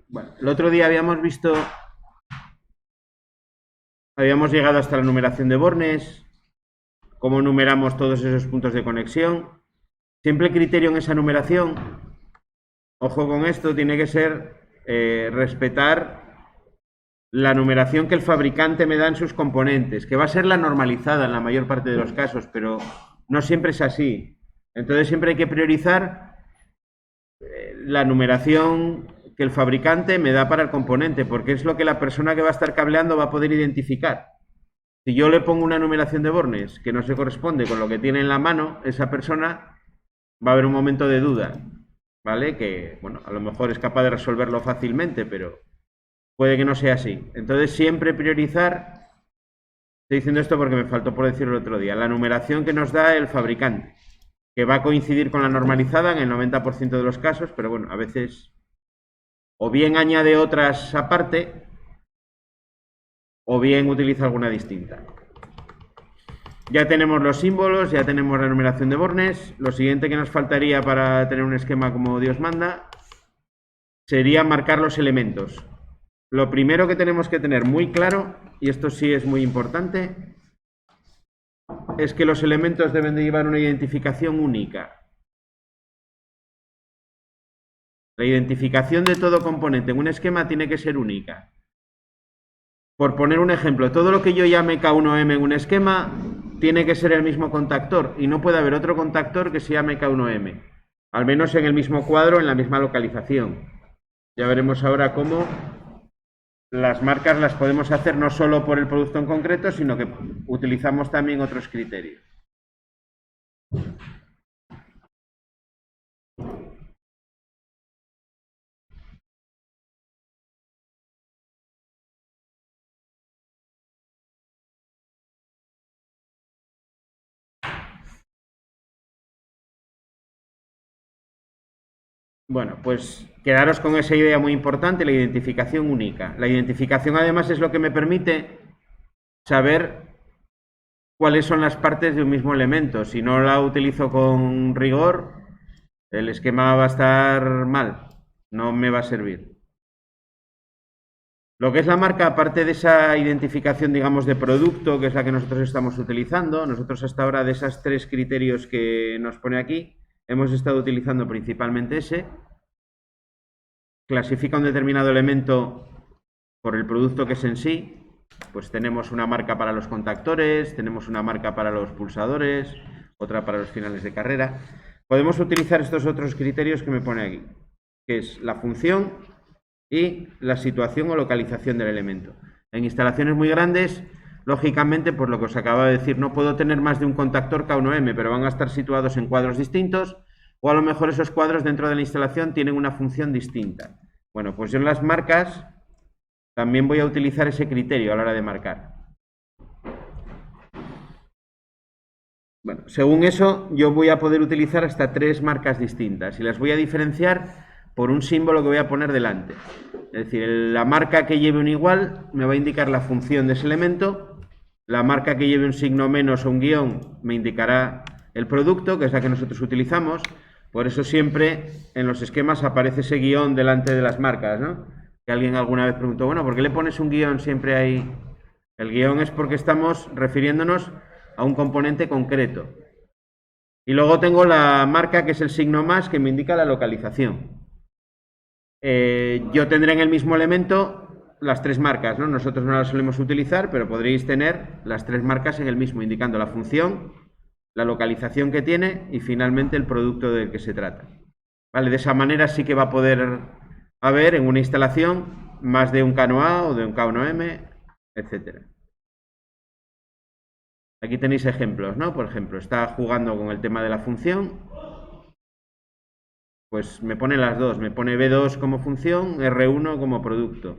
Bueno, el otro día habíamos llegado hasta la numeración de bornes, cómo numeramos todos esos puntos de conexión. Siempre el criterio en esa numeración, ojo con esto, tiene que ser respetar la numeración que el fabricante me da en sus componentes, que va a ser la normalizada en la mayor parte de los casos, pero no siempre es así. Entonces siempre hay que priorizar la numeración que el fabricante me da para el componente, porque es lo que la persona que va a estar cableando va a poder identificar. Si yo le pongo una numeración de bornes que no se corresponde con lo que tiene en la mano, esa persona va a haber un momento de duda, ¿vale? Que, bueno, a lo mejor es capaz de resolverlo fácilmente, pero puede que no sea así. Entonces siempre priorizar, estoy diciendo esto porque me faltó por decirlo el otro día, la numeración que nos da el fabricante, que va a coincidir con la normalizada en el 90% de los casos, pero bueno, a veces o bien añade otras aparte o bien utiliza alguna distinta. Ya tenemos los símbolos, ya tenemos la numeración de bornes. Lo siguiente que nos faltaría para tener un esquema como Dios manda sería marcar los elementos. Lo primero que tenemos que tener muy claro, y esto sí es muy importante, es que los elementos deben de llevar una identificación única. La identificación de todo componente en un esquema tiene que ser única. Por poner un ejemplo, todo lo que yo llame K1M en un esquema tiene que ser el mismo contactor y no puede haber otro contactor que se llame K1M, al menos en el mismo cuadro, en la misma localización. Ya veremos ahora cómo las marcas las podemos hacer no solo por el producto en concreto, sino que utilizamos también otros criterios. Bueno, pues quedaros con esa idea muy importante, la identificación única. La identificación además es lo que me permite saber cuáles son las partes de un mismo elemento. Si no la utilizo con rigor, el esquema va a estar mal, no me va a servir. Lo que es la marca, aparte de esa identificación, digamos, de producto, que es la que nosotros estamos utilizando, nosotros hasta ahora de esos 3 criterios que nos pone aquí, hemos estado utilizando principalmente ese. Clasifica un determinado elemento por el producto que es en sí. Pues tenemos una marca para los contactores, tenemos una marca para los pulsadores, otra para los finales de carrera. Podemos utilizar estos otros criterios que me pone aquí, que es la función y la situación o localización del elemento. En instalaciones muy grandes, lógicamente, por lo que os acabo de decir, no puedo tener más de un contactor K1M, pero van a estar situados en cuadros distintos, o a lo mejor esos cuadros dentro de la instalación tienen una función distinta. Bueno, pues yo en las marcas también voy a utilizar ese criterio a la hora de marcar. Bueno, según eso, yo voy a poder utilizar hasta 3 marcas distintas y las voy a diferenciar por un símbolo que voy a poner delante. Es decir, la marca que lleve un igual me va a indicar la función de ese elemento, la marca que lleve un signo menos o un guión me indicará el producto, que es la que nosotros utilizamos. Por eso siempre en los esquemas aparece ese guión delante de las marcas, ¿no? Que alguien alguna vez preguntó, bueno, ¿por qué le pones un guión siempre ahí? El guión es porque estamos refiriéndonos a un componente concreto. Y luego tengo la marca que es el signo más que me indica la localización. Yo tendré en el mismo elemento las 3 marcas, ¿no? Nosotros no las solemos utilizar, pero podréis tener las 3 marcas en el mismo, indicando la función, la localización que tiene y finalmente el producto del que se trata. ¿Vale? De esa manera sí que va a poder haber en una instalación más de un K1A o de un K1M, etcétera. Aquí tenéis ejemplos, ¿no? Por ejemplo, está jugando con el tema de la función, pues me pone las dos, me pone B2 como función, R1 como producto.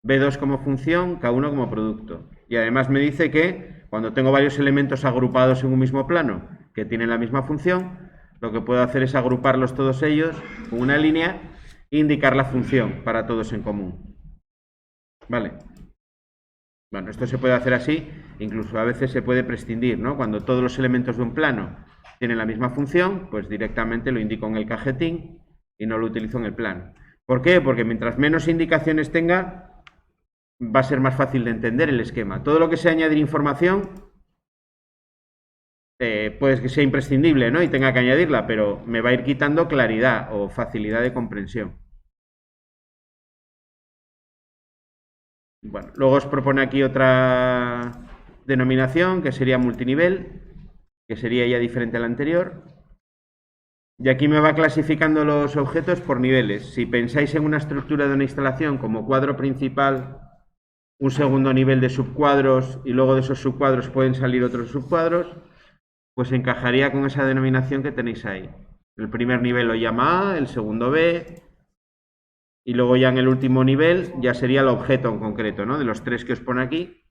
B2 como función, K1 como producto. Y además me dice que cuando tengo varios elementos agrupados en un mismo plano que tienen la misma función, lo que puedo hacer es agruparlos todos ellos con una línea e indicar la función para todos en común. ¿Vale? Bueno, esto se puede hacer así, incluso a veces se puede prescindir, ¿no? Cuando todos los elementos de un plano tienen la misma función, pues directamente lo indico en el cajetín y no lo utilizo en el plano. ¿Por qué? Porque mientras menos indicaciones tenga, va a ser más fácil de entender el esquema. Todo lo que sea añadir información, puede que sea imprescindible, ¿no? Y tenga que añadirla, pero me va a ir quitando claridad o facilidad de comprensión. Bueno, luego os propone aquí otra denominación que sería multinivel, que sería ya diferente a la anterior. Y aquí me va clasificando los objetos por niveles. Si pensáis en una estructura de una instalación como cuadro principal, un segundo nivel de subcuadros y luego de esos subcuadros pueden salir otros subcuadros, pues encajaría con esa denominación que tenéis ahí. El primer nivel lo llama A, el segundo B, y luego ya en el último nivel ya sería el objeto en concreto, ¿no? De los tres que os pone aquí,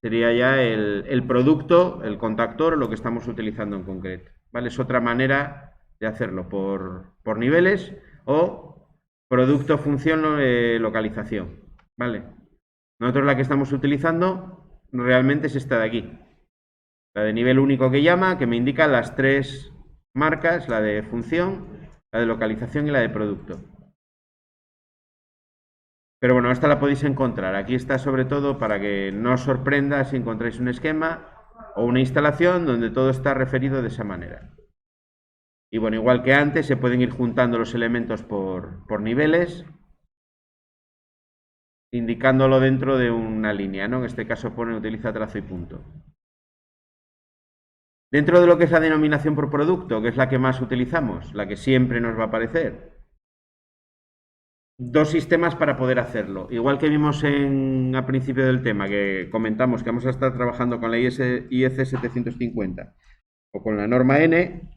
sería ya el producto, el contactor, lo que estamos utilizando en concreto, ¿vale? Es otra manera de hacerlo por niveles o producto, función, localización, ¿vale? Nosotros la que estamos utilizando realmente es esta de aquí, la de nivel único que llama, que me indica las tres marcas, la de función, la de localización y la de producto. Pero bueno, esta la podéis encontrar. Aquí está sobre todo para que no os sorprenda si encontráis un esquema o una instalación donde todo está referido de esa manera. Y bueno, igual que antes, se pueden ir juntando los elementos por niveles, indicándolo dentro de una línea, ¿no? En este caso pone utiliza trazo y punto. Dentro de lo que es la denominación por producto, que es la que más utilizamos, la que siempre nos va a aparecer, dos sistemas para poder hacerlo. Igual que vimos al principio del tema, que comentamos que vamos a estar trabajando con la IEC 750 o con la norma N,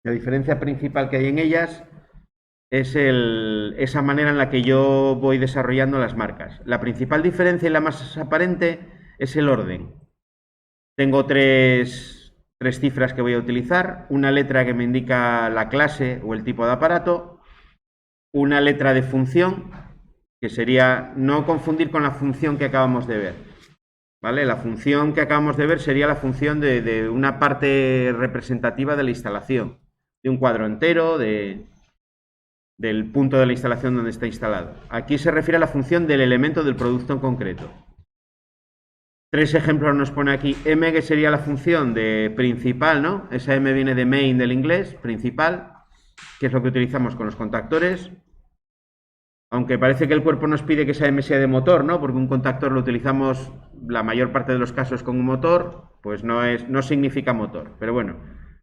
la diferencia principal que hay en ellas es esa manera en la que yo voy desarrollando las marcas. La principal diferencia y la más aparente es el orden. Tengo tres cifras que voy a utilizar, una letra que me indica la clase o el tipo de aparato, una letra de función, que sería no confundir con la función que acabamos de ver, ¿vale? La función que acabamos de ver sería la función de una parte representativa de la instalación, de un cuadro entero, del punto de la instalación donde está instalado. Aquí se refiere a la función del elemento del producto en concreto. Tres ejemplos nos pone aquí. M, que sería la función de principal, ¿no? Esa M viene de main del inglés, principal, que es lo que utilizamos con los contactores. Aunque parece que el cuerpo nos pide que esa M sea de motor, ¿no? Porque un contactor lo utilizamos la mayor parte de los casos con un motor, pues no significa motor. Pero bueno,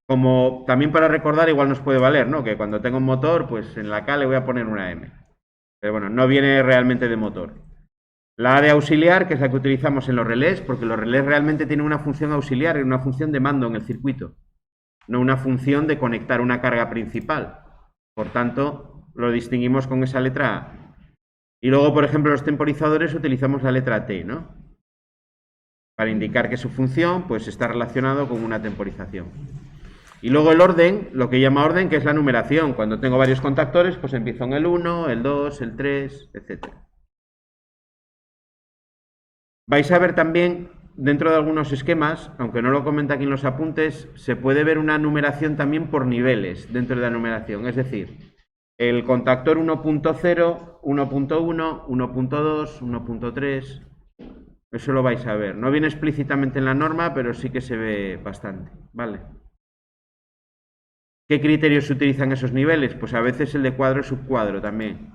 como también para recordar igual nos puede valer, ¿no? Que cuando tengo un motor, pues en la K le voy a poner una M. Pero bueno, no viene realmente de motor. La A de auxiliar, que es la que utilizamos en los relés, porque los relés realmente tienen una función auxiliar y una función de mando en el circuito, no una función de conectar una carga principal. Por tanto, lo distinguimos con esa letra A. Y luego, por ejemplo, los temporizadores utilizamos la letra T, ¿no? Para indicar que su función pues, está relacionado con una temporización. Y luego el orden, lo que llama orden, que es la numeración. Cuando tengo varios contactores, pues empiezo en el 1, el 2, el 3, etc. Vais a ver también, dentro de algunos esquemas, aunque no lo comenta aquí en los apuntes, se puede ver una numeración también por niveles dentro de la numeración. Es decir, el contactor 1.0, 1.1, 1.2, 1.3... Eso lo vais a ver. No viene explícitamente en la norma, pero sí que se ve bastante, ¿vale? ¿Qué criterios se utilizan esos niveles? Pues a veces el de cuadro y subcuadro también.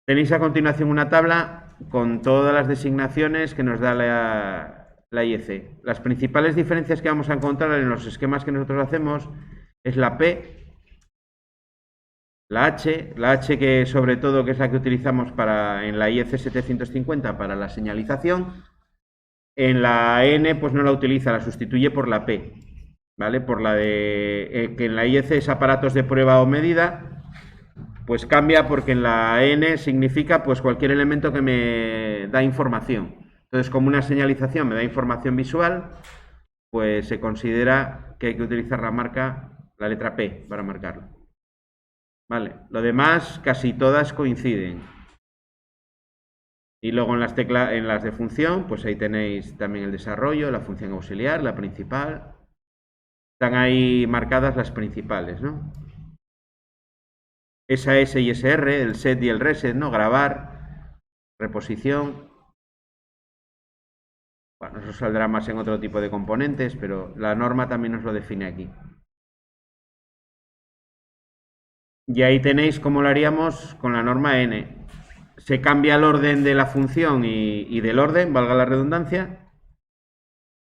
Tenéis a continuación una tabla con todas las designaciones que nos da la IEC. Las principales diferencias que vamos a encontrar en los esquemas que nosotros hacemos es la P, la H que sobre todo que es la que utilizamos en la IEC 750 para la señalización. En la N pues no la utiliza, la sustituye por la P, ¿vale? Por la de que en la IEC es aparatos de prueba o medida, pues cambia porque en la N significa pues cualquier elemento que me da información. Entonces, como una señalización me da información visual, pues se considera que hay que utilizar la letra P para marcarlo. Vale, lo demás casi todas coinciden. Y luego en las de función, pues ahí tenéis también el desarrollo, la función auxiliar, la principal. Están ahí marcadas las principales, ¿no? SAS y SR, el set y el reset, ¿no? Grabar, reposición. Bueno, eso saldrá más en otro tipo de componentes, pero la norma también nos lo define aquí. Y ahí tenéis cómo lo haríamos con la norma N. Se cambia el orden de la función y del orden, valga la redundancia,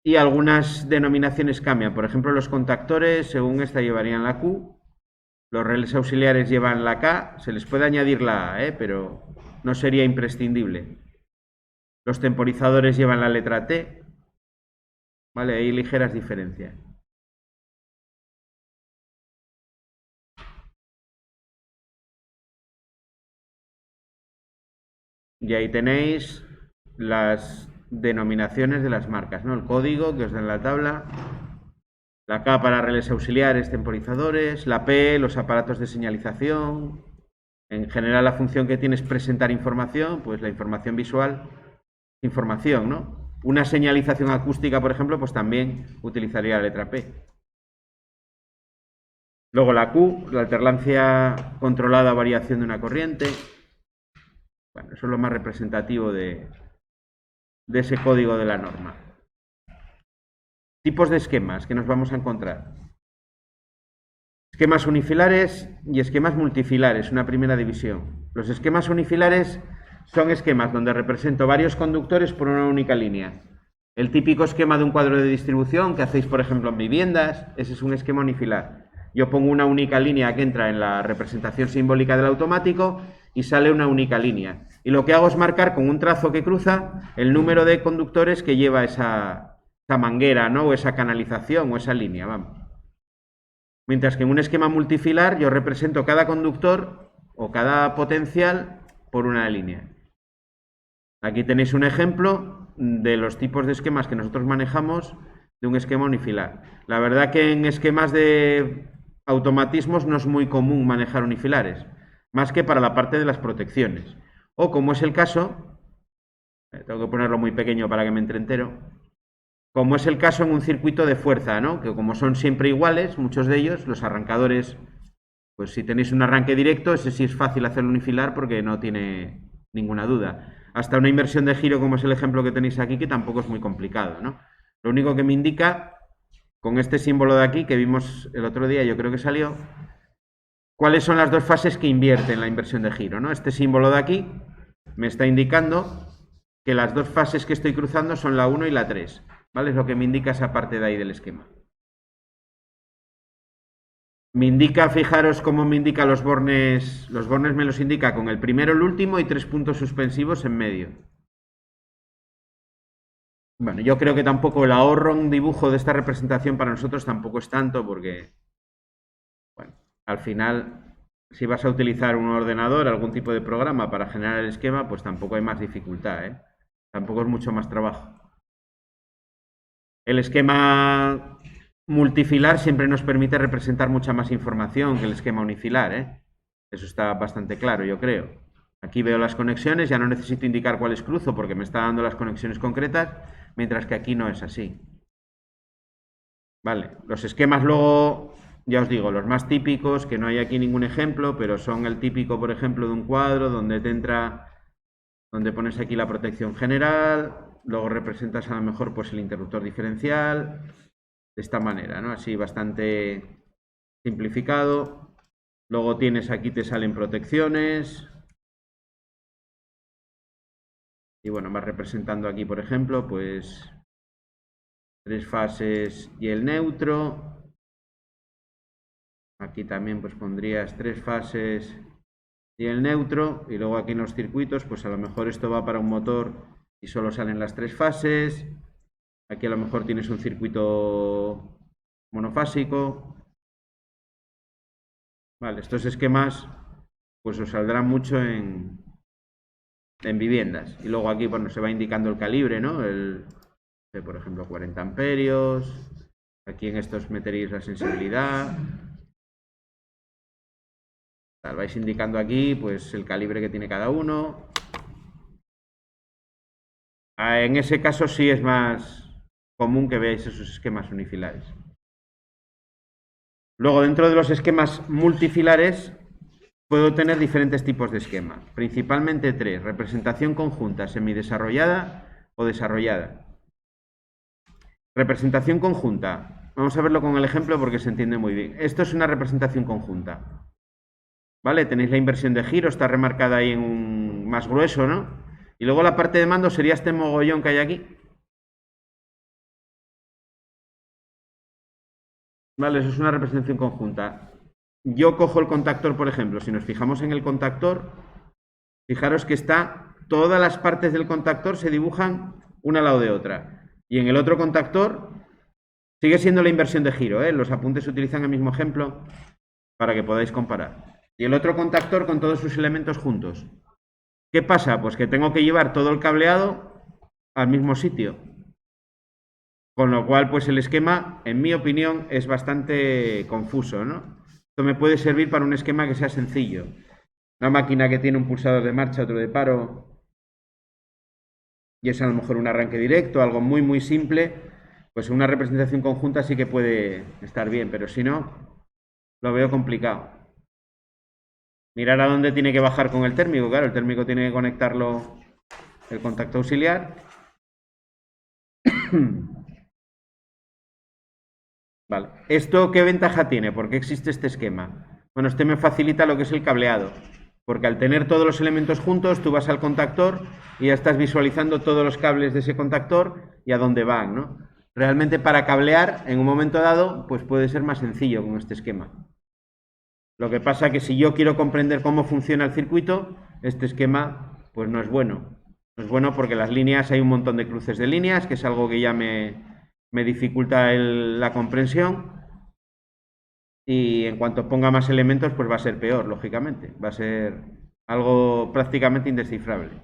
y algunas denominaciones cambian. Por ejemplo, los contactores, según esta, llevarían la Q, los relés auxiliares llevan la K, se les puede añadir la A, pero no sería imprescindible. Los temporizadores llevan la letra T, ¿vale? Hay ligeras diferencias. Y ahí tenéis las denominaciones de las marcas, ¿no? El código que os da en la tabla, la K para relés auxiliares, temporizadores, la P, los aparatos de señalización. En general la función que tiene es presentar información, pues la información visual, información, ¿no? Una señalización acústica, por ejemplo, pues también utilizaría la letra P. Luego la Q, la alternancia controlada o variación de una corriente. Bueno, eso es lo más representativo de ese código de la norma. Tipos de esquemas que nos vamos a encontrar. Esquemas unifilares y esquemas multifilares, una primera división. Los esquemas unifilares son esquemas donde represento varios conductores por una única línea. El típico esquema de un cuadro de distribución que hacéis, por ejemplo, en viviendas, ese es un esquema unifilar. Yo pongo una única línea que entra en la representación simbólica del automático y sale una única línea. Y lo que hago es marcar con un trazo que cruza el número de conductores que lleva esa manguera, ¿no? O esa canalización o esa línea, vamos. Mientras que en un esquema multifilar yo represento cada conductor o cada potencial por una línea. Aquí tenéis un ejemplo de los tipos de esquemas que nosotros manejamos de un esquema unifilar. La verdad que en esquemas de automatismos no es muy común manejar unifilares, más que para la parte de las protecciones. O como es el caso, tengo que ponerlo muy pequeño para que me entre entero, como es el caso en un circuito de fuerza, ¿no? Que como son siempre iguales, muchos de ellos, los arrancadores, pues si tenéis un arranque directo, ese sí es fácil hacerlo unifilar porque no tiene ninguna duda. Hasta una inversión de giro, como es el ejemplo que tenéis aquí, que tampoco es muy complicado, ¿no? Lo único que me indica, con este símbolo de aquí, que vimos el otro día, yo creo que salió, cuáles son las dos fases que invierten la inversión de giro, ¿no? Este símbolo de aquí me está indicando que las dos fases que estoy cruzando son la 1 y la 3, ¿vale? Es lo que me indica esa parte de ahí del esquema. Me indica, fijaros cómo me indica los bornes me los indica con el primero, el último y 3 puntos suspensivos en medio. Bueno, yo creo que tampoco el ahorro en dibujo de esta representación para nosotros tampoco es tanto porque, bueno, al final, si vas a utilizar un ordenador, algún tipo de programa para generar el esquema, pues tampoco hay más dificultad, ¿eh? Tampoco es mucho más trabajo. El esquema multifilar siempre nos permite representar mucha más información que el esquema unifilar, ¿eh? Eso está bastante claro, yo creo. Aquí veo las conexiones, ya no necesito indicar cuáles cruzo porque me está dando las conexiones concretas, mientras que aquí no es así. Vale, los esquemas luego, ya os digo, los más típicos, que no hay aquí ningún ejemplo, pero son el típico, por ejemplo, de un cuadro donde te entra, donde pones aquí la protección general, luego representas a lo mejor pues el interruptor diferencial, de esta manera, ¿no? Así bastante simplificado. Luego tienes aquí, te salen protecciones. Y bueno, vas representando aquí, por ejemplo, pues 3 fases y el neutro. Aquí también pues pondrías 3 fases y el neutro. Y luego aquí en los circuitos, pues a lo mejor esto va para un motor y solo salen las 3 fases. Aquí a lo mejor tienes un circuito monofásico. Vale, estos esquemas pues os saldrán mucho en viviendas. Y luego aquí, bueno, se va indicando el calibre, ¿no? Por ejemplo, 40 amperios. Aquí en estos meteréis la sensibilidad. Tal, vais indicando aquí, pues, el calibre que tiene cada uno. En ese caso sí es más común que veáis esos esquemas unifilares. Luego, dentro de los esquemas multifilares, puedo tener diferentes tipos de esquema, principalmente tres: representación conjunta, semidesarrollada o desarrollada. Representación conjunta, vamos a verlo con el ejemplo porque se entiende muy bien. Esto es una representación conjunta, ¿vale? Tenéis la inversión de giro, está remarcada ahí en un más grueso, ¿no? Y luego la parte de mando sería este mogollón que hay aquí. Vale, eso es una representación conjunta. Yo cojo el contactor, por ejemplo, si nos fijamos en el contactor, fijaros que todas las partes del contactor se dibujan una al lado de otra. Y en el otro contactor sigue siendo la inversión de giro, ¿eh? Los apuntes utilizan el mismo ejemplo para que podáis comparar. Y el otro contactor con todos sus elementos juntos. ¿Qué pasa? Pues que tengo que llevar todo el cableado al mismo sitio. Con lo cual, pues el esquema, en mi opinión, es bastante confuso, ¿no? Esto me puede servir para un esquema que sea sencillo. Una máquina que tiene un pulsador de marcha, otro de paro, y es a lo mejor un arranque directo, algo muy, muy simple, pues una representación conjunta sí que puede estar bien, pero si no, lo veo complicado. Mirar a dónde tiene que bajar con el térmico. Claro, el térmico tiene que conectarlo el contacto auxiliar. Vale. ¿Esto qué ventaja tiene? ¿Por qué existe este esquema? Bueno, este me facilita lo que es el cableado, porque al tener todos los elementos juntos, tú vas al contactor y ya estás visualizando todos los cables de ese contactor y a dónde van, ¿no? Realmente para cablear, en un momento dado, pues puede ser más sencillo con este esquema. Lo que pasa que si yo quiero comprender cómo funciona el circuito, este esquema pues no es bueno. No es bueno porque las líneas, hay un montón de cruces de líneas, que es algo que ya me dificulta la comprensión. Y en cuanto ponga más elementos, pues va a ser peor, lógicamente. Va a ser algo prácticamente indescifrable.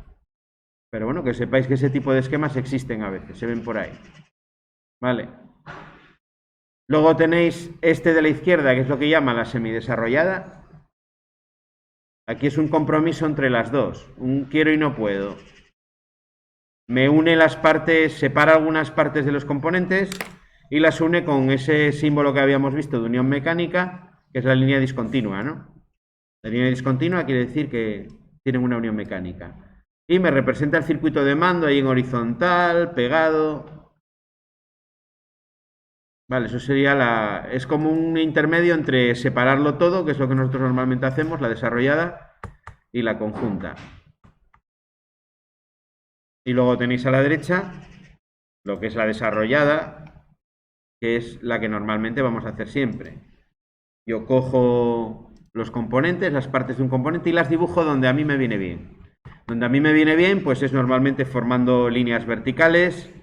Pero bueno, que sepáis que ese tipo de esquemas existen a veces, se ven por ahí. Vale. Luego tenéis este de la izquierda, que es lo que llama la semidesarrollada. Aquí es un compromiso entre las dos, un quiero y no puedo. Me une las partes, separa algunas partes de los componentes y las une con ese símbolo que habíamos visto de unión mecánica, que es la línea discontinua, ¿no? La línea discontinua quiere decir que tienen una unión mecánica. Y me representa el circuito de mando ahí en horizontal, pegado. Vale, eso sería es como un intermedio entre separarlo todo, que es lo que nosotros normalmente hacemos, la desarrollada, y la conjunta. Y luego tenéis a la derecha lo que es la desarrollada, que es la que normalmente vamos a hacer siempre. Yo cojo los componentes, las partes de un componente y las dibujo donde a mí me viene bien. Donde a mí me viene bien, pues es normalmente formando líneas verticales.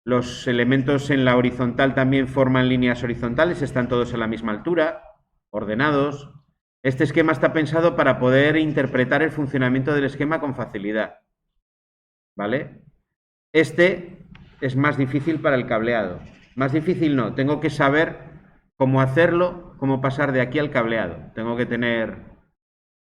Los elementos en la horizontal también forman líneas horizontales, están todos a la misma altura, ordenados. Este esquema está pensado para poder interpretar el funcionamiento del esquema con facilidad. ¿Vale? Este es más difícil para el cableado. Más difícil no, tengo que saber cómo hacerlo, cómo pasar de aquí al cableado. Tengo que tener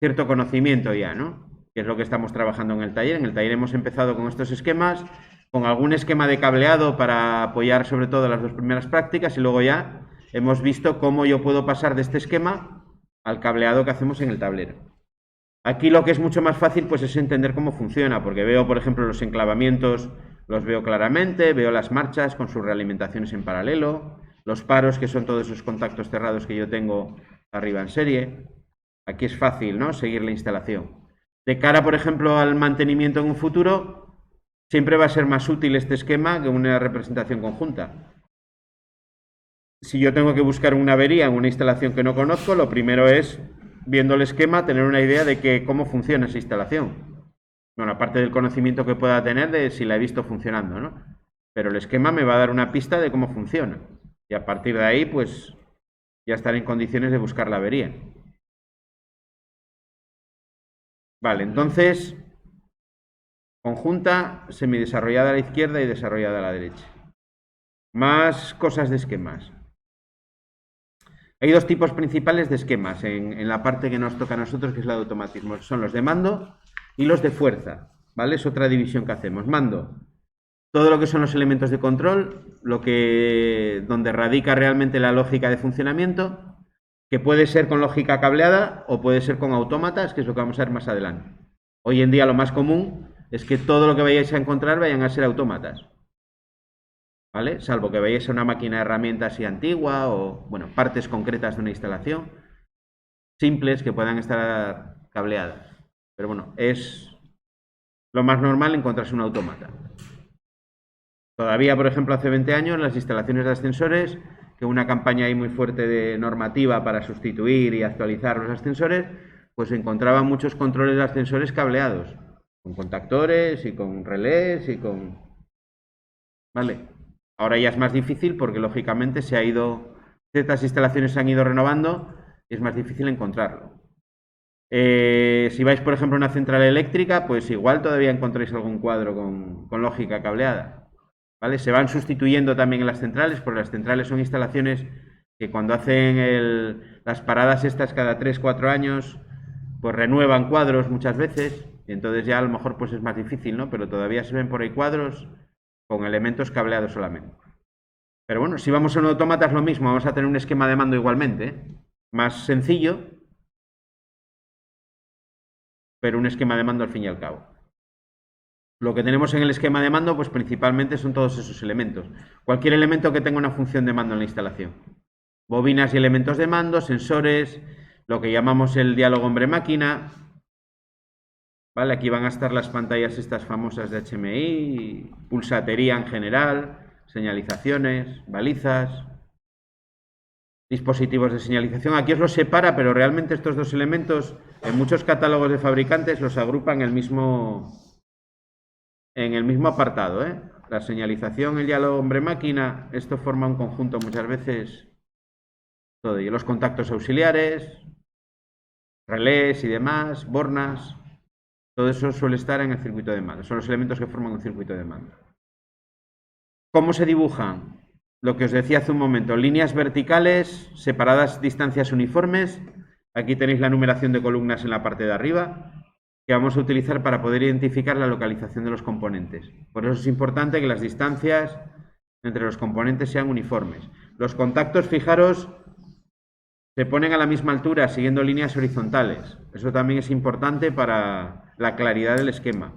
cierto conocimiento ya, ¿no? Que es lo que estamos trabajando en el taller. En el taller hemos empezado con estos esquemas, con algún esquema de cableado para apoyar sobre todo las dos primeras prácticas y luego ya hemos visto cómo yo puedo pasar de este esquema al cableado que hacemos en el tablero. Aquí lo que es mucho más fácil pues es entender cómo funciona, porque veo, por ejemplo, los enclavamientos, los veo claramente, veo las marchas con sus realimentaciones en paralelo, los paros, que son todos esos contactos cerrados que yo tengo arriba en serie. Aquí es fácil, ¿no?, seguir la instalación. De cara, por ejemplo, al mantenimiento en un futuro, siempre va a ser más útil este esquema que una representación conjunta. Si yo tengo que buscar una avería en una instalación que no conozco, lo primero es, viendo el esquema, tener una idea de cómo funciona esa instalación. Bueno, aparte del conocimiento que pueda tener de si la he visto funcionando, ¿no? Pero el esquema me va a dar una pista de cómo funciona. Y a partir de ahí, pues, ya estaré en condiciones de buscar la avería. Vale, entonces, conjunta, semidesarrollada a la izquierda y desarrollada a la derecha. Más cosas de esquemas. Hay dos tipos principales de esquemas en la parte que nos toca a nosotros, que es la de automatismo. Son los de mando y los de fuerza, ¿vale? Es otra división que hacemos. Mando, todo lo que son los elementos de control, donde radica realmente la lógica de funcionamiento. que puede ser con lógica cableada o puede ser con autómatas, que es lo que vamos a ver más adelante. Hoy en día lo más común es que todo lo que vayáis a encontrar vayan a ser autómatas, ¿vale? Salvo que vayáis a una máquina de herramientas así antigua o, bueno, partes concretas de una instalación, simples que puedan estar cableadas. Pero bueno, es lo más normal encontrarse un autómata. Todavía, por ejemplo, hace 20 años, las instalaciones de ascensores, que una campaña ahí muy fuerte de normativa para sustituir y actualizar los ascensores, pues se encontraban muchos controles de ascensores cableados, con contactores y con relés y con... Vale. Ahora ya es más difícil porque, lógicamente, ciertas instalaciones se han ido renovando y es más difícil encontrarlo. Si vais, por ejemplo, a una central eléctrica, pues igual todavía encontráis algún cuadro con lógica cableada. ¿Vale? Se van sustituyendo también en las centrales, porque las centrales son instalaciones que cuando hacen las paradas estas cada 3 4 años, pues renuevan cuadros muchas veces, y entonces ya a lo mejor pues es más difícil, ¿no? Pero todavía se ven por ahí cuadros con elementos cableados solamente. Pero bueno, si vamos a un autómata es lo mismo, vamos a tener un esquema de mando igualmente, ¿eh? Más sencillo, pero un esquema de mando al fin y al cabo. Lo que tenemos en el esquema de mando, pues principalmente son todos esos elementos. Cualquier elemento que tenga una función de mando en la instalación. Bobinas y elementos de mando, sensores, lo que llamamos el diálogo hombre-máquina. ¿Vale? Aquí van a estar las pantallas estas famosas de HMI, pulsatería en general, señalizaciones, balizas, dispositivos de señalización. Aquí os los separa, pero realmente estos dos elementos en muchos catálogos de fabricantes los agrupan en el mismo apartado, ¿eh? La señalización, el diálogo hombre-máquina, esto forma un conjunto muchas veces todo ello. Los contactos auxiliares, relés y demás, bornas, todo eso suele estar en el circuito de mando. Son los elementos que forman un circuito de mando. ¿Cómo se dibujan? Lo que os decía hace un momento, líneas verticales, separadas distancias uniformes. Aquí tenéis la numeración de columnas en la parte de arriba, que vamos a utilizar para poder identificar la localización de los componentes. Por eso es importante que las distancias entre los componentes sean uniformes. Los contactos, fijaros, se ponen a la misma altura siguiendo líneas horizontales. Eso también es importante para la claridad del esquema.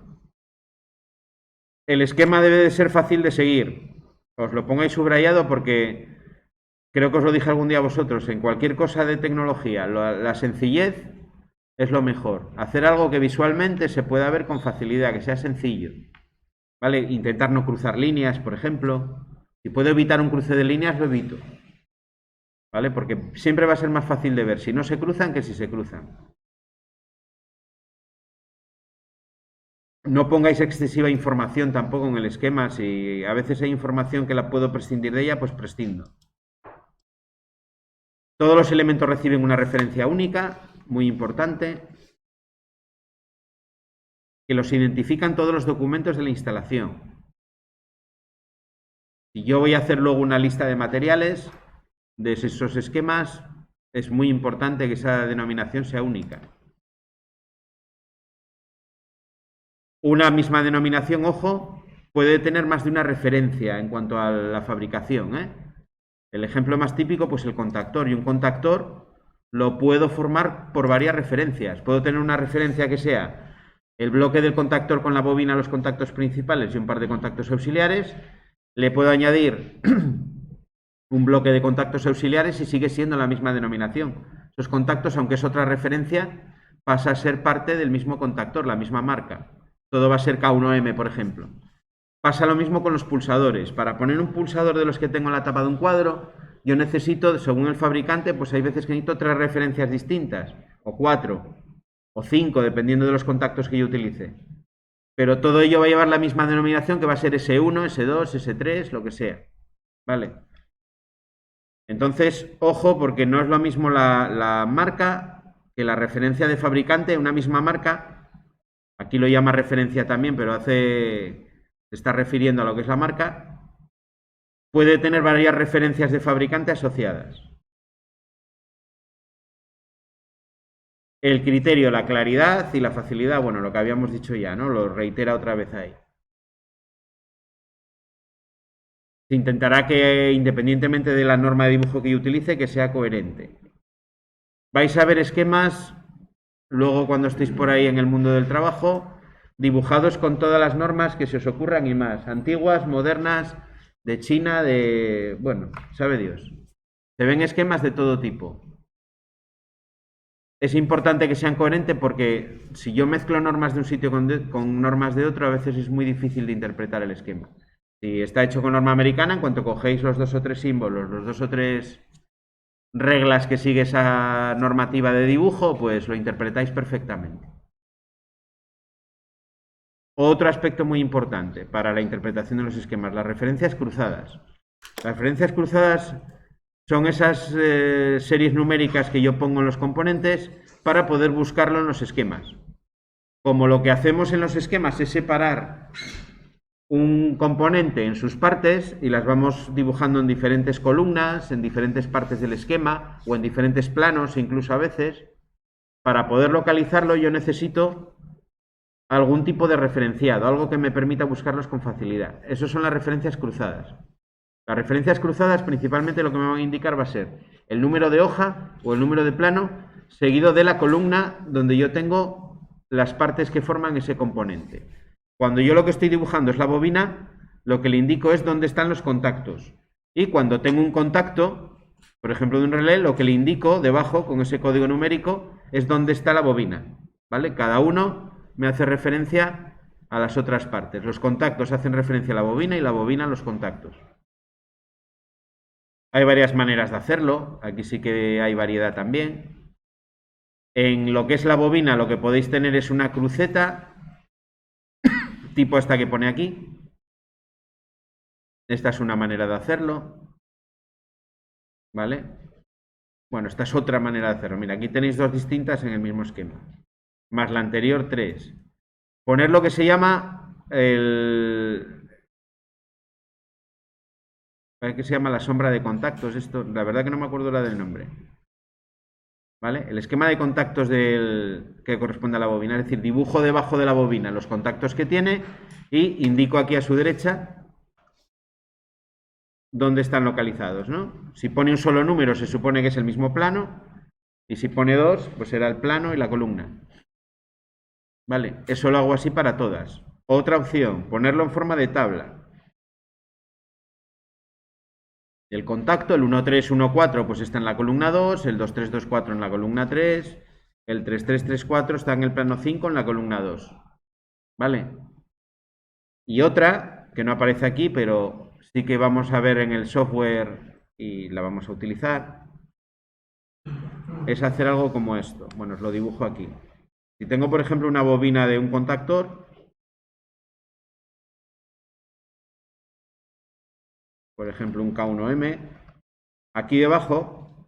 El esquema debe de ser fácil de seguir. Os lo pongo ahí subrayado porque creo que os lo dije algún día a vosotros. En cualquier cosa de tecnología, la sencillez es lo mejor. Hacer algo que visualmente se pueda ver con facilidad, que sea sencillo. ¿Vale? Intentar no cruzar líneas, por ejemplo. Si puedo evitar un cruce de líneas, lo evito. ¿Vale? Porque siempre va a ser más fácil de ver si no se cruzan que si se cruzan. No pongáis excesiva información tampoco en el esquema. Si a veces hay información que la puedo prescindir de ella, pues prescindo. Todos los elementos reciben una referencia única, muy importante, que los identifican todos los documentos de la instalación. Si yo voy a hacer luego una lista de materiales de esos esquemas, es muy importante que esa denominación sea única. Una misma denominación, ojo, puede tener más de una referencia en cuanto a la fabricación, ¿eh? El ejemplo más típico, pues el contactor. Y un contactor lo puedo formar por varias referencias. Puedo tener una referencia que sea el bloque del contactor con la bobina, los contactos principales y un par de contactos auxiliares. Le puedo añadir un bloque de contactos auxiliares y sigue siendo la misma denominación. Esos contactos, aunque es otra referencia, pasa a ser parte del mismo contactor, la misma marca. Todo va a ser K1M, por ejemplo. Pasa lo mismo con los pulsadores. Para poner un pulsador de los que tengo en la tapa de un cuadro, yo necesito, según el fabricante, pues hay veces que necesito 3 referencias distintas, o 4, o 5, dependiendo de los contactos que yo utilice. Pero todo ello va a llevar la misma denominación, que va a ser S1, S2, S3, lo que sea. ¿Vale? Entonces, ojo, porque no es lo mismo la marca que la referencia de fabricante. Una misma marca, aquí lo llama referencia también, pero se está refiriendo a lo que es la marca, puede tener varias referencias de fabricante asociadas. El criterio, la claridad y la facilidad, bueno, lo que habíamos dicho ya, ¿no? Lo reitera otra vez ahí. Se intentará que, independientemente de la norma de dibujo que yo utilice, que sea coherente. vais a ver esquemas, luego cuando estéis por ahí en el mundo del trabajo, dibujados con todas las normas que se os ocurran y más, antiguas, modernas, de China, bueno, sabe Dios. Se ven esquemas de todo tipo. Es importante que sean coherentes porque si yo mezclo normas de un sitio con normas de otro, a veces es muy difícil de interpretar el esquema. Si está hecho con norma americana, en cuanto cogéis los 2 o 3 símbolos, los 2 o 3 reglas que sigue esa normativa de dibujo, pues lo interpretáis perfectamente. Otro aspecto muy importante para la interpretación de los esquemas, las referencias cruzadas. Las referencias cruzadas son esas series numéricas que yo pongo en los componentes para poder buscarlo en los esquemas. Como lo que hacemos en los esquemas es separar un componente en sus partes y las vamos dibujando en diferentes columnas, en diferentes partes del esquema o en diferentes planos incluso a veces, para poder localizarlo yo necesito algún tipo de referenciado, algo que me permita buscarlos con facilidad. Esas son las referencias cruzadas. Las referencias cruzadas principalmente lo que me van a indicar va a ser el número de hoja o el número de plano seguido de la columna donde yo tengo las partes que forman ese componente. Cuando yo lo que estoy dibujando es la bobina, lo que le indico es dónde están los contactos. Y cuando tengo un contacto, por ejemplo de un relé, lo que le indico debajo con ese código numérico es dónde está la bobina. ¿Vale? Cada uno me hace referencia a las otras partes. Los contactos hacen referencia a la bobina y la bobina a los contactos. Hay varias maneras de hacerlo, aquí sí que hay variedad también. En lo que es la bobina lo que podéis tener es una cruceta, tipo esta que pone aquí. Esta es una manera de hacerlo. ¿Vale? Bueno, esta es otra manera de hacerlo. Mira, aquí tenéis dos distintas en el mismo esquema. Más la anterior, 3. Poner lo que se llama ¿qué se llama? La sombra de contactos. Esto, la verdad que no me acuerdo la del nombre. ¿Vale? El esquema de contactos que corresponde a la bobina, es decir, dibujo debajo de la bobina los contactos que tiene y indico aquí a su derecha dónde están localizados, ¿no? Si pone un solo número se supone que es el mismo plano y si pone 2, pues será el plano y la columna. ¿Vale? Eso lo hago así para todas. Otra opción, ponerlo en forma de tabla. El contacto, el 1314 pues está en la columna 2, el 2324 en la columna 3, el 3334 está en el plano 5 en la columna 2. ¿Vale? Y otra, que no aparece aquí, pero sí que vamos a ver en el software y la vamos a utilizar, es hacer algo como esto. Bueno, os lo dibujo aquí. Si tengo, por ejemplo, una bobina de un contactor, por ejemplo, un K1M, aquí debajo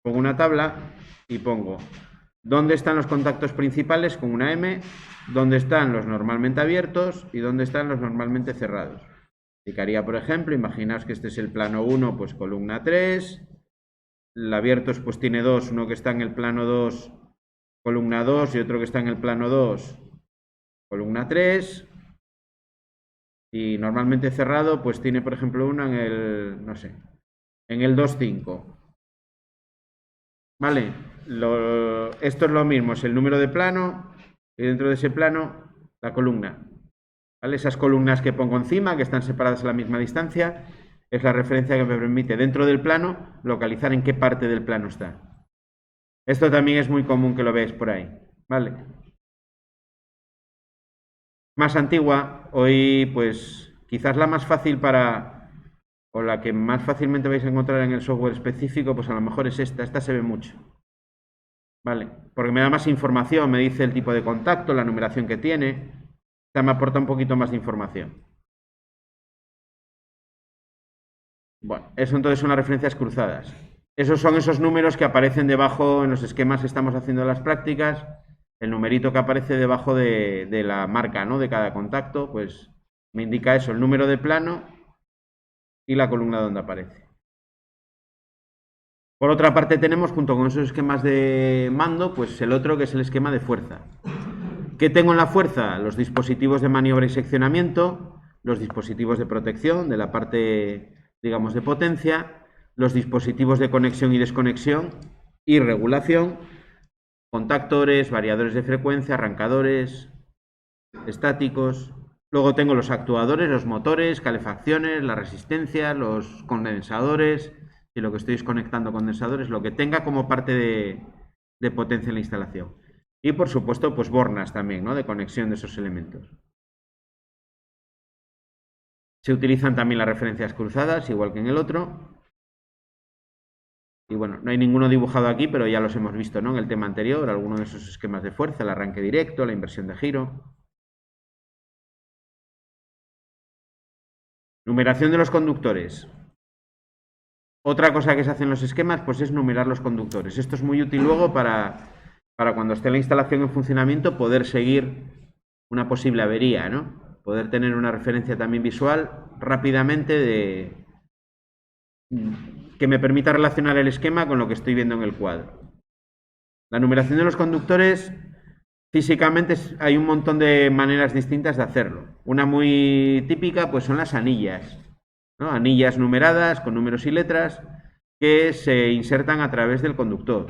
pongo una tabla y pongo dónde están los contactos principales con una M, dónde están los normalmente abiertos y dónde están los normalmente cerrados. Indicaría, por ejemplo, imaginaos que este es el plano 1, pues columna 3, el abiertos pues tiene 2, uno que está en el plano 2, columna 2 y otro que está en el plano 2, columna 3. Y normalmente cerrado, pues tiene, por ejemplo, uno en el, no sé, en el 2,5. ¿Vale? Esto es lo mismo, es el número de plano y dentro de ese plano la columna. ¿Vale? Esas columnas que pongo encima, que están separadas a la misma distancia, es la referencia que me permite dentro del plano localizar en qué parte del plano está. Esto también es muy común que lo veáis por ahí. ¿Vale? Más antigua, hoy pues quizás la más fácil o la que más fácilmente vais a encontrar en el software específico, pues a lo mejor es esta se ve mucho. Vale, porque me da más información, me dice el tipo de contacto, la numeración que tiene, esta me aporta un poquito más de información. Bueno, eso entonces son las referencias cruzadas. Esos son esos números que aparecen debajo en los esquemas que estamos haciendo las prácticas. El numerito que aparece debajo de la marca, ¿no? De cada contacto, pues me indica eso, el número de plano y la columna donde aparece. Por otra parte tenemos, junto con esos esquemas de mando, pues el otro que es el esquema de fuerza. ¿Qué tengo en la fuerza? Los dispositivos de maniobra y seccionamiento, los dispositivos de protección de la parte, digamos, de potencia, los dispositivos de conexión y desconexión, y regulación, contactores, variadores de frecuencia, arrancadores, estáticos. Luego tengo los actuadores, los motores, calefacciones, la resistencia, los condensadores, y lo que estoy es conectando condensadores, lo que tenga como parte de potencia en la instalación. Y por supuesto, pues bornas también, ¿no? De conexión de esos elementos. Se utilizan también las referencias cruzadas, igual que en el otro. Y bueno, no hay ninguno dibujado aquí, pero ya los hemos visto, ¿no? En el tema anterior, algunos de esos esquemas de fuerza, el arranque directo, la inversión de giro. Numeración de los conductores. Otra cosa que se hace en los esquemas, pues es numerar los conductores. Esto es muy útil luego para cuando esté la instalación en funcionamiento poder seguir una posible avería, ¿no? Poder tener una referencia también visual rápidamente que me permita relacionar el esquema con lo que estoy viendo en el cuadro. La numeración de los conductores, físicamente hay un montón de maneras distintas de hacerlo. Una muy típica pues son las anillas, ¿no? Anillas numeradas con números y letras que se insertan a través del conductor.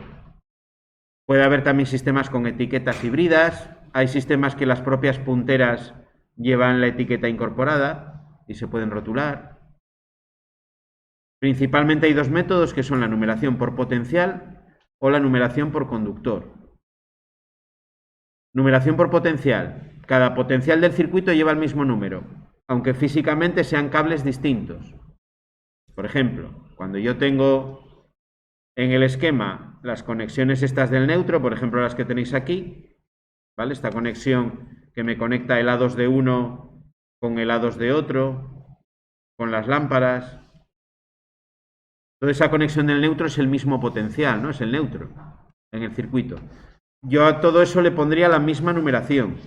Puede haber también sistemas con etiquetas híbridas. Hay sistemas que las propias punteras llevan la etiqueta incorporada y se pueden rotular. Principalmente hay dos métodos que son la numeración por potencial o la numeración por conductor. Numeración por potencial. Cada potencial del circuito lleva el mismo número, aunque físicamente sean cables distintos. Por ejemplo, cuando yo tengo en el esquema las conexiones estas del neutro, por ejemplo las que tenéis aquí, ¿vale? Esta conexión que me conecta el A2 de uno con el A2 de otro, con las lámparas. Toda esa conexión del neutro es el mismo potencial, ¿no? Es el neutro en el circuito. Yo a todo eso le pondría la misma numeración.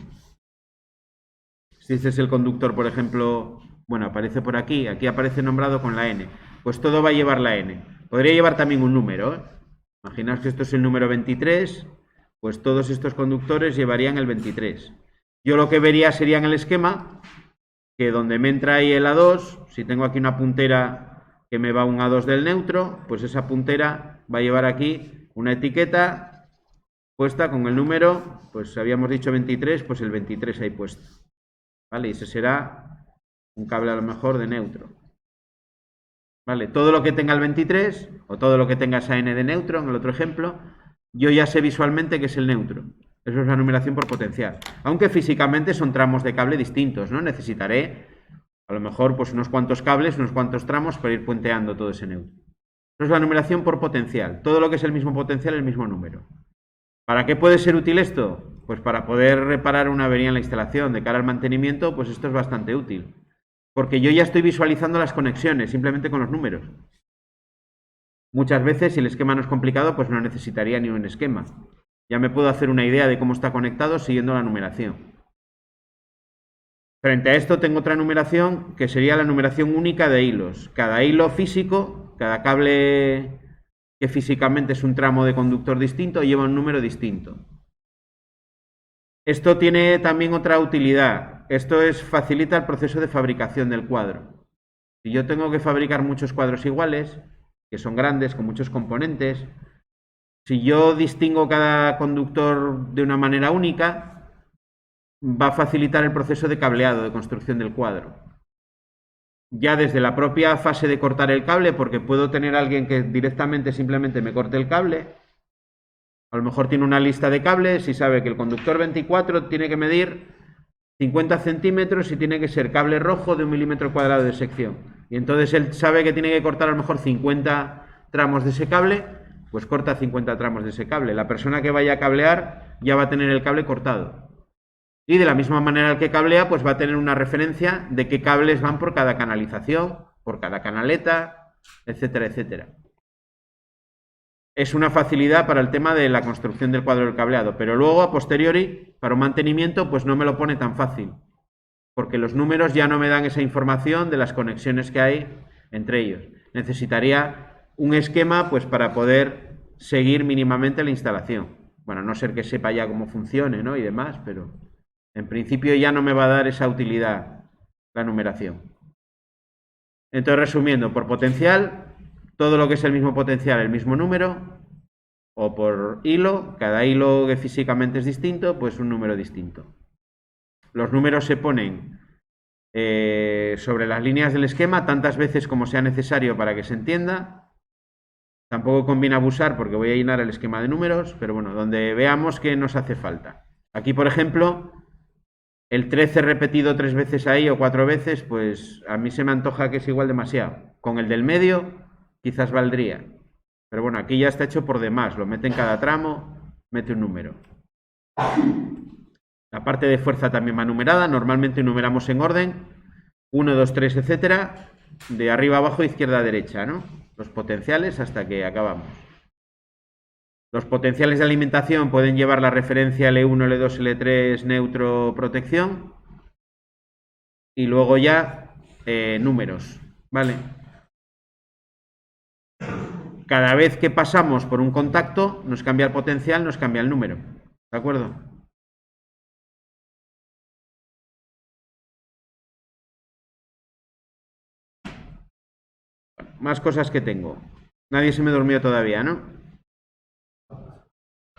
Si este es el conductor, por ejemplo, bueno, aparece por aquí, aquí aparece nombrado con la N, pues todo va a llevar la N. Podría llevar también un número, ¿eh? Imaginaos que esto es el número 23, pues todos estos conductores llevarían el 23. Yo lo que vería sería en el esquema que donde me entra ahí el A2, si tengo aquí una puntera que me va un A2 del neutro, pues esa puntera va a llevar aquí una etiqueta puesta con el número, pues habíamos dicho 23, pues el 23 ahí puesto. ¿Vale? Y ese será un cable a lo mejor de neutro. ¿Vale? Todo lo que tenga el 23, o todo lo que tenga esa N de neutro, en el otro ejemplo, yo ya sé visualmente que es el neutro. Eso es la numeración por potencial. Aunque físicamente son tramos de cable distintos, ¿no? Necesitaré a lo mejor pues unos cuantos cables, unos cuantos tramos para ir puenteando todo ese neutro. Eso es la numeración por potencial. Todo lo que es el mismo potencial, el mismo número. ¿Para qué puede ser útil esto? Pues para poder reparar una avería en la instalación. De cara al mantenimiento, pues esto es bastante útil. Porque yo ya estoy visualizando las conexiones, simplemente con los números. Muchas veces, si el esquema no es complicado, pues no necesitaría ni un esquema. Ya me puedo hacer una idea de cómo está conectado siguiendo la numeración. Frente a esto tengo otra numeración que sería la numeración única de hilos. Cada hilo físico, cada cable que físicamente es un tramo de conductor distinto, lleva un número distinto. Esto tiene también otra utilidad. Esto facilita el proceso de fabricación del cuadro. Si yo tengo que fabricar muchos cuadros iguales, que son grandes, con muchos componentes, si yo distingo cada conductor de una manera única, va a facilitar el proceso de cableado, de construcción del cuadro. Ya desde la propia fase de cortar el cable, porque puedo tener a alguien que directamente simplemente me corte el cable. A lo mejor tiene una lista de cables y sabe que el conductor 24 tiene que medir 50 centímetros y tiene que ser cable rojo de 1 milímetro cuadrado de sección. Y entonces él sabe que tiene que cortar a lo mejor 50 tramos de ese cable, pues corta 50 tramos de ese cable. La persona que vaya a cablear ya va a tener el cable cortado. Y de la misma manera el que cablea, pues va a tener una referencia de qué cables van por cada canalización, por cada canaleta, etcétera, etcétera. Es una facilidad para el tema de la construcción del cuadro del cableado, pero luego, a posteriori, para un mantenimiento, pues no me lo pone tan fácil, porque los números ya no me dan esa información de las conexiones que hay entre ellos. Necesitaría un esquema, pues para poder seguir mínimamente la instalación. Bueno, a no ser que sepa ya cómo funcione, ¿no? Y demás, pero en principio ya no me va a dar esa utilidad la numeración. Entonces, resumiendo, por potencial, todo lo que es el mismo potencial, el mismo número, o por hilo, cada hilo que físicamente es distinto, pues un número distinto. Los números se ponen sobre las líneas del esquema tantas veces como sea necesario para que se entienda. Tampoco conviene abusar porque voy a llenar el esquema de números, pero bueno, donde veamos que nos hace falta. Aquí, por ejemplo, el 13 repetido 3 veces ahí o 4 veces, pues a mí se me antoja que es igual demasiado. Con el del medio quizás valdría. Pero bueno, aquí ya está hecho por demás. Lo mete en cada tramo, mete un número. La parte de fuerza también va numerada. Normalmente numeramos en orden. 1, 2, 3, etcétera. De arriba abajo, izquierda a derecha, ¿no? Los potenciales hasta que acabamos. Los potenciales de alimentación pueden llevar la referencia L1, L2, L3, neutro, protección. Y luego ya números, ¿vale? Cada vez que pasamos por un contacto, nos cambia el potencial, nos cambia el número. ¿De acuerdo? Más cosas que tengo. Nadie se me durmió todavía, ¿no?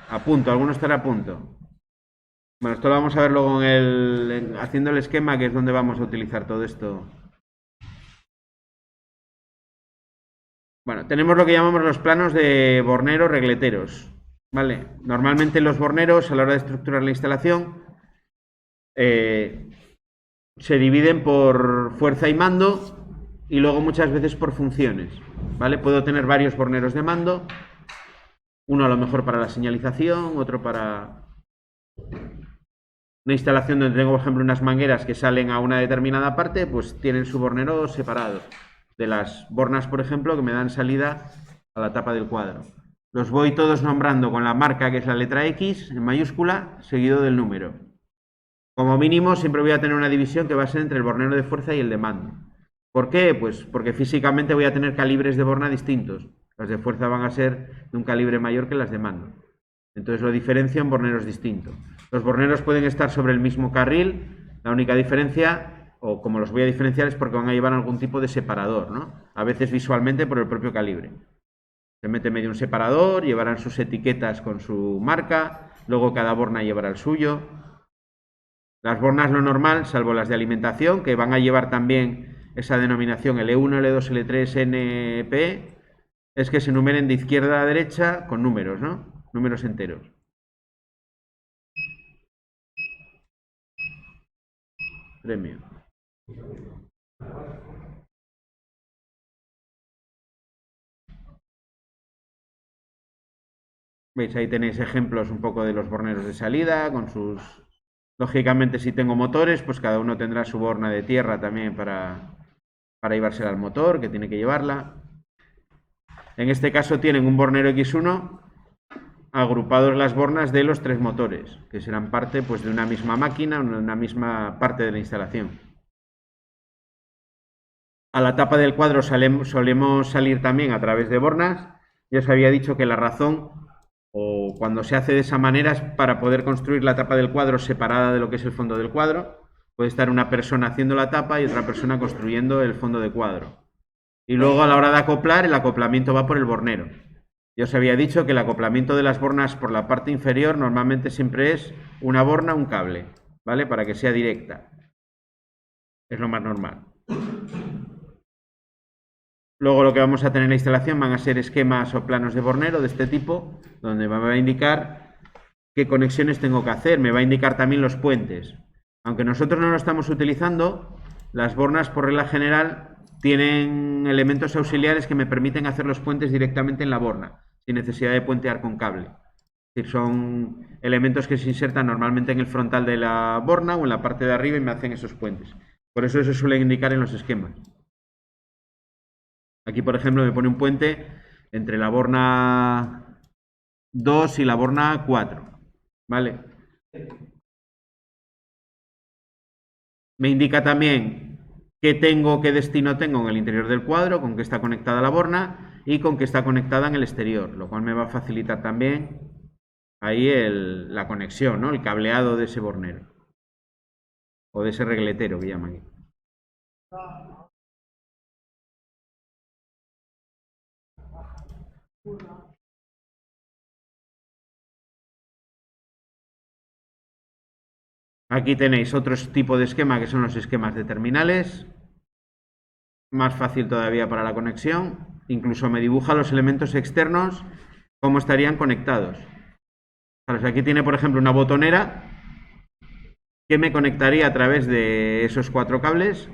A punto, alguno estará a punto. Bueno, esto lo vamos a ver luego haciendo el esquema, que es donde vamos a utilizar todo esto. Bueno, tenemos lo que llamamos los planos de bornero regleteros. ¿Vale? Normalmente los borneros, a la hora de estructurar la instalación, se dividen por fuerza y mando y luego muchas veces por funciones. ¿Vale? Puedo tener varios borneros de mando, uno a lo mejor para la señalización, otro para una instalación donde tengo, por ejemplo, unas mangueras que salen a una determinada parte, pues tienen su bornero separado de las bornas, por ejemplo, que me dan salida a la tapa del cuadro. Los voy todos nombrando con la marca, que es la letra X en mayúscula, seguido del número. Como mínimo siempre voy a tener una división que va a ser entre el bornero de fuerza y el de mando. ¿Por qué? Pues porque físicamente voy a tener calibres de borna distintos. Las de fuerza van a ser de un calibre mayor que las de mando. Entonces lo diferencio en borneros distintos. Los borneros pueden estar sobre el mismo carril, la única diferencia, o como los voy a diferenciar, es porque van a llevar algún tipo de separador, ¿no? A veces visualmente por el propio calibre. Se mete medio un separador, llevarán sus etiquetas con su marca, luego cada borna llevará el suyo. Las bornas lo normal, salvo las de alimentación, que van a llevar también esa denominación L1, L2, L3, NP, es que se numeren de izquierda a derecha con números, ¿no? Números enteros. Premio. Veis, ahí tenéis ejemplos un poco de los borneros de salida, con sus... Lógicamente, si tengo motores, pues cada uno tendrá su borna de tierra también para llevársela al motor, que tiene que llevarla. En este caso tienen un bornero X1 agrupados las bornas de los tres motores, que serán parte pues, de una misma máquina, una misma parte de la instalación. A la tapa del cuadro solemos salir también a través de bornas. Ya os había dicho que la razón, o cuando se hace de esa manera, es para poder construir la tapa del cuadro separada de lo que es el fondo del cuadro. Puede estar una persona haciendo la tapa y otra persona construyendo el fondo de cuadro. Y luego a la hora de acoplar, el acoplamiento va por el bornero. Ya os había dicho que el acoplamiento de las bornas por la parte inferior normalmente siempre es una borna, un cable, ¿vale? Para que sea directa. Es lo más normal. Luego lo que vamos a tener en la instalación van a ser esquemas o planos de bornero de este tipo, donde me va a indicar qué conexiones tengo que hacer. Me va a indicar también los puentes. Aunque nosotros no lo estamos utilizando, las bornas por regla general tienen elementos auxiliares que me permiten hacer los puentes directamente en la borna, sin necesidad de puentear con cable. Es decir, son elementos que se insertan normalmente en el frontal de la borna o en la parte de arriba y me hacen esos puentes. Por eso se suele indicar en los esquemas. Aquí, por ejemplo, me pone un puente entre la borna 2 y la borna 4. ¿Vale? Me indica también qué destino tengo en el interior del cuadro, con qué está conectada la borna y con qué está conectada en el exterior, lo cual me va a facilitar también ahí la conexión, ¿no? El cableado de ese bornero o de ese regletero que llaman aquí. Aquí tenéis otro tipo de esquema que son los esquemas de terminales. Más fácil todavía para la conexión. Incluso me dibuja los elementos externos, cómo estarían conectados. Aquí tiene, por ejemplo, una botonera que me conectaría a través de esos 4 cables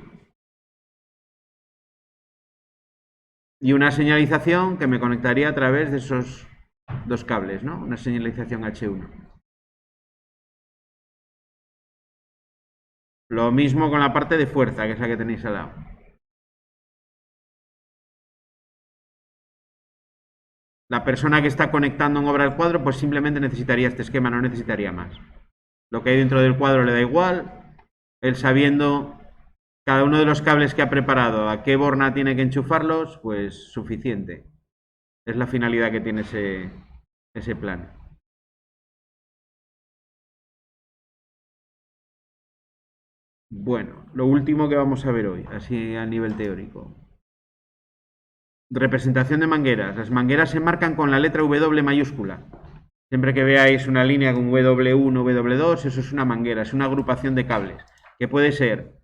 y una señalización que me conectaría a través de esos 2 cables, ¿no? Una señalización H1. Lo mismo con la parte de fuerza, que es la que tenéis al lado. La persona que está conectando en obra el cuadro, pues simplemente necesitaría este esquema, no necesitaría más. Lo que hay dentro del cuadro le da igual. Él sabiendo cada uno de los cables que ha preparado, a qué borna tiene que enchufarlos, pues suficiente. Es la finalidad que tiene ese plan. Bueno, lo último que vamos a ver hoy, así a nivel teórico. Representación de mangueras. Las mangueras se marcan con la letra W mayúscula. Siempre que veáis una línea con W1, W2, eso es una manguera, es una agrupación de cables, que puede ser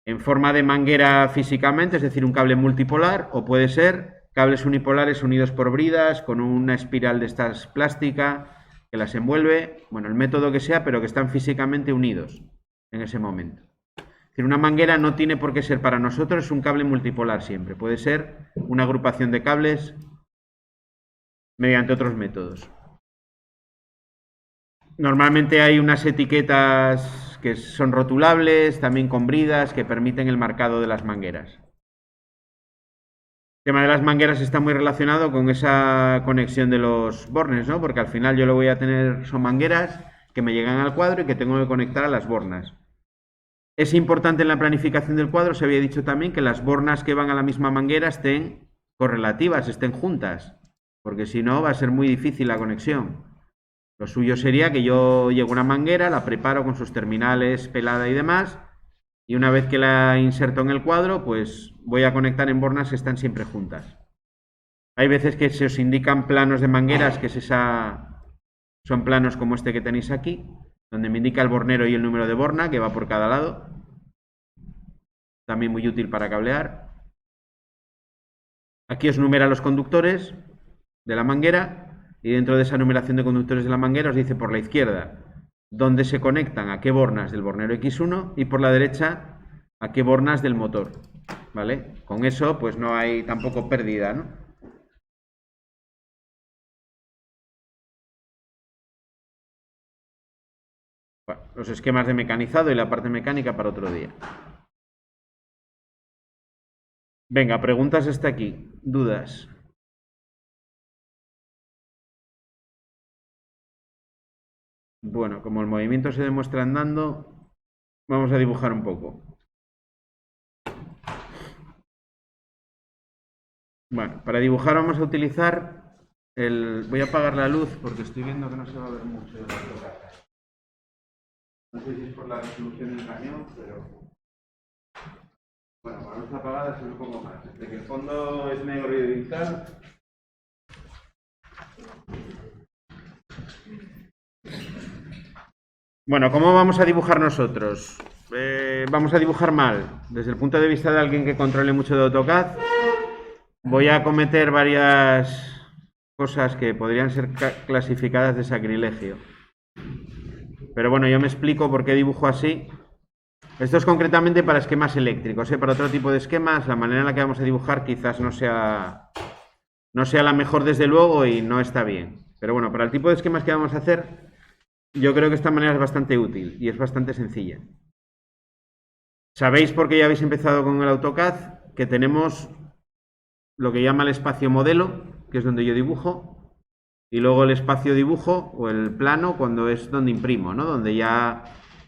en forma de manguera físicamente, es decir, un cable multipolar, o puede ser cables unipolares unidos por bridas, con una espiral de estas plástica que las envuelve, bueno, el método que sea, pero que están físicamente unidos en ese momento. Es decir, una manguera no tiene por qué ser para nosotros un cable multipolar siempre, puede ser una agrupación de cables mediante otros métodos. Normalmente hay unas etiquetas que son rotulables, también con bridas, que permiten el marcado de las mangueras. El tema de las mangueras está muy relacionado con esa conexión de los bornes, ¿no? Porque al final yo lo voy a tener, son mangueras que me llegan al cuadro y que tengo que conectar a las bornas. Es importante en la planificación del cuadro, se había dicho también, que las bornas que van a la misma manguera estén correlativas, estén juntas, porque si no va a ser muy difícil la conexión. Lo suyo sería que yo llevo una manguera, la preparo con sus terminales, pelada y demás, y una vez que la inserto en el cuadro, pues voy a conectar en bornas que están siempre juntas. Hay veces que se os indican planos de mangueras, que es son planos como este que tenéis aquí, donde me indica el bornero y el número de borna, que va por cada lado. También muy útil para cablear. Aquí os numera los conductores de la manguera, y dentro de esa numeración de conductores de la manguera os dice por la izquierda dónde se conectan a qué bornas del bornero X1 y por la derecha a qué bornas del motor, ¿vale? Con eso pues no hay tampoco pérdida, ¿no? Bueno, los esquemas de mecanizado y la parte mecánica para otro día. Venga, preguntas hasta aquí, dudas. Bueno, como el movimiento se demuestra andando, vamos a dibujar un poco. Bueno, para dibujar vamos a utilizar voy a apagar la luz porque estoy viendo que no se va a ver mucho de la foto. No sé si es por la resolución del cañón, pero... Bueno, con la luz apagada se ve un poco más. Desde que el fondo es negro y tal... Bueno, ¿cómo vamos a dibujar nosotros? Vamos a dibujar mal. Desde el punto de vista de alguien que controle mucho de AutoCAD, voy a cometer varias cosas que podrían ser clasificadas de sacrilegio. Pero bueno, yo me explico por qué dibujo así. Esto es concretamente para esquemas eléctricos, ¿eh? Para otro tipo de esquemas, la manera en la que vamos a dibujar quizás no sea la mejor desde luego y no está bien. Pero bueno, para el tipo de esquemas que vamos a hacer, yo creo que esta manera es bastante útil y es bastante sencilla. Sabéis, porque ya habéis empezado con el AutoCAD, que tenemos lo que llama el espacio modelo, que es donde yo dibujo, y luego el espacio dibujo o el plano cuando es donde imprimo, ¿no? Donde ya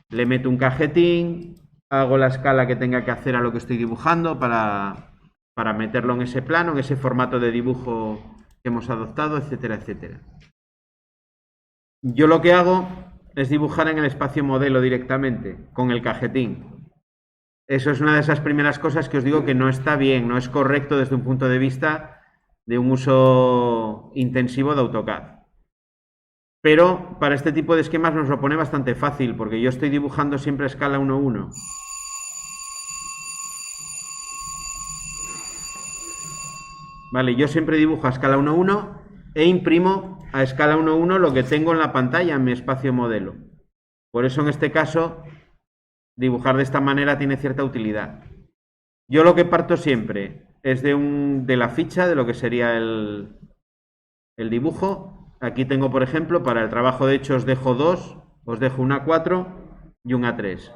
le meto un cajetín, hago la escala que tenga que hacer a lo que estoy dibujando para meterlo en ese plano, en ese formato de dibujo que hemos adoptado, etcétera, etcétera. Yo lo que hago es dibujar en el espacio modelo directamente, con el cajetín. Eso es una de esas primeras cosas que os digo que no está bien, no es correcto desde un punto de vista de un uso intensivo de AutoCAD. Pero para este tipo de esquemas nos lo pone bastante fácil, porque yo estoy dibujando siempre a escala 1:1. Vale, yo siempre dibujo a escala 1:1 e imprimo a escala 1:1 lo que tengo en la pantalla, en mi espacio modelo. Por eso en este caso, dibujar de esta manera tiene cierta utilidad. Yo lo que parto siempre es de la ficha, de lo que sería el dibujo. Aquí tengo, por ejemplo, para el trabajo de hecho os dejo dos, os dejo un A4 y un A3.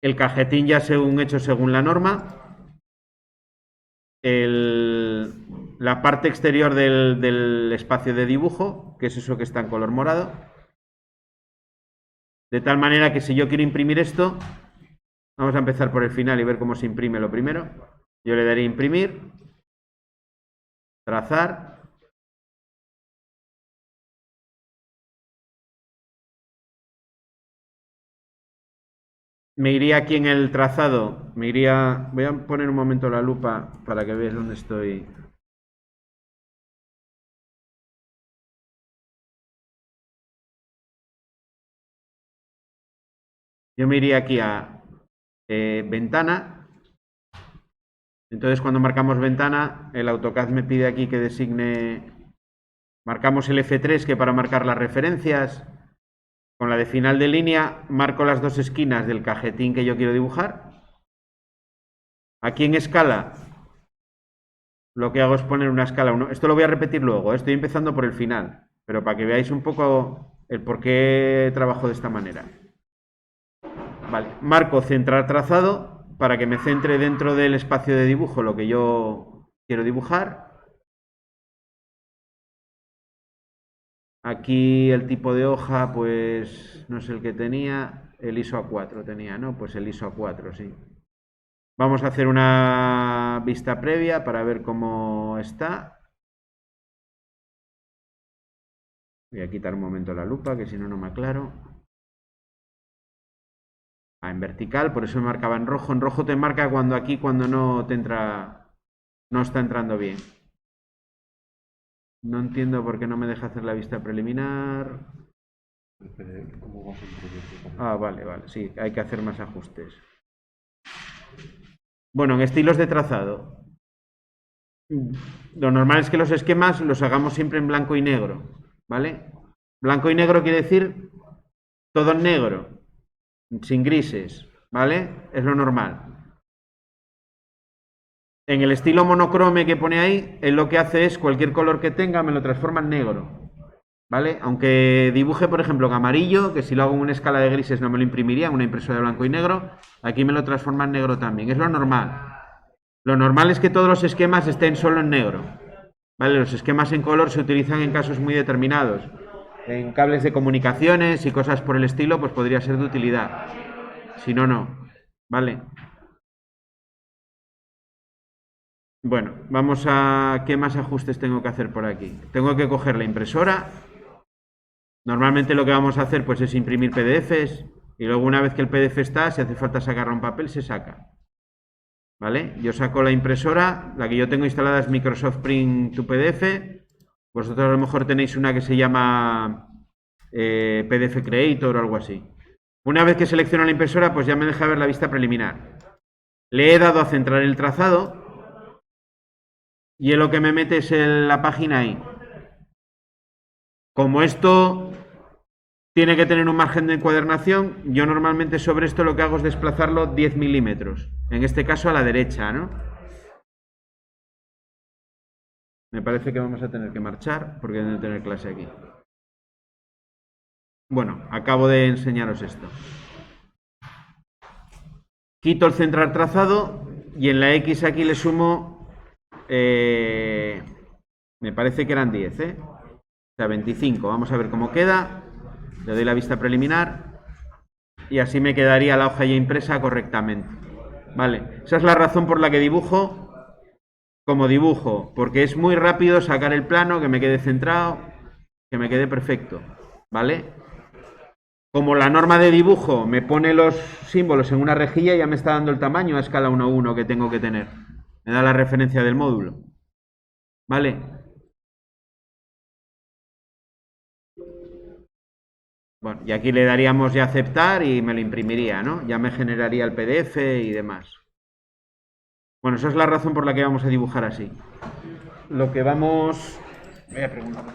El cajetín ya según hecho según la norma. La parte exterior del espacio de dibujo, que es eso que está en color morado. De tal manera que si yo quiero imprimir esto, vamos a empezar por el final y ver cómo se imprime lo primero. Yo le daré imprimir, trazar. Me iría aquí en el trazado, voy a poner un momento la lupa para que veáis dónde estoy. Yo me iría aquí a ventana. Entonces cuando marcamos ventana, el AutoCAD me pide aquí que designe, marcamos el F3 que para marcar las referencias. Con la de final de línea marco las dos esquinas del cajetín que yo quiero dibujar. Aquí en escala lo que hago es poner una escala 1. Esto lo voy a repetir luego, estoy empezando por el final, pero para que veáis un poco el por qué trabajo de esta manera. Vale, marco centrar trazado para que me centre dentro del espacio de dibujo lo que yo quiero dibujar. Aquí el tipo de hoja, pues no sé el que tenía, el ISO A4 tenía, ¿no? Pues el ISO A4, sí. Vamos a hacer una vista previa para ver cómo está. Voy a quitar un momento la lupa, que si no, no me aclaro. En vertical, por eso me marcaba en rojo. En rojo te marca cuando aquí, cuando no te entra, no está entrando bien. No entiendo por qué no me deja hacer la vista preliminar. Ah, vale, vale, sí, hay que hacer más ajustes. Bueno, en estilos de trazado. Lo normal es que los esquemas los hagamos siempre en blanco y negro, ¿vale? Blanco y negro quiere decir todo en negro, sin grises, ¿vale? Es lo normal. En el estilo monocrome que pone ahí, él lo que hace es cualquier color que tenga me lo transforma en negro, ¿vale? Aunque dibuje, por ejemplo, en amarillo, que si lo hago en una escala de grises no me lo imprimiría, en una impresora de blanco y negro, aquí me lo transforma en negro también, es lo normal. Lo normal es que todos los esquemas estén solo en negro, ¿vale? Los esquemas en color se utilizan en casos muy determinados. En cables de comunicaciones y cosas por el estilo, pues podría ser de utilidad. Si no, no. ¿Vale? Bueno, vamos a... ¿Qué más ajustes tengo que hacer por aquí? Tengo que coger la impresora. Normalmente lo que vamos a hacer pues es imprimir PDFs y luego una vez que el PDF está, si hace falta sacarlo en papel, se saca. ¿Vale? Yo saco la impresora, la que yo tengo instalada es Microsoft Print to PDF. Vosotros a lo mejor tenéis una que se llama PDF Creator o algo así. Una vez que selecciono la impresora, pues ya me deja ver la vista preliminar. Le he dado a centrar el trazado y él lo que me mete es la página ahí. Como esto tiene que tener un margen de encuadernación, yo normalmente sobre esto lo que hago es desplazarlo 10 milímetros. En este caso a la derecha, ¿no? Me parece que vamos a tener que marchar porque deben tener clase aquí. Bueno, acabo de enseñaros esto. Quito el centrar trazado y en la X aquí le sumo, me parece que eran 10, ¿eh? O sea, 25. Vamos a ver cómo queda. Le doy la vista preliminar y así me quedaría la hoja ya impresa correctamente. Vale, esa es la razón por la que dibujo como dibujo, porque es muy rápido sacar el plano, que me quede centrado, que me quede perfecto, ¿vale? Como la norma de dibujo me pone los símbolos en una rejilla, ya me está dando el tamaño a escala 1:1 que tengo que tener. Me da la referencia del módulo. ¿Vale? Bueno, y aquí le daríamos ya aceptar y me lo imprimiría, ¿no? Ya me generaría el PDF y demás. Bueno, esa es la razón por la que vamos a dibujar así. Lo que vamos... Voy a preguntar.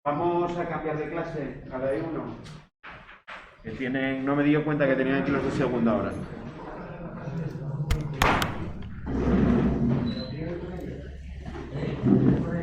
Vamos a cambiar de clase cada uno. Que tienen... No me di cuenta que tenían aquí los de segunda hora.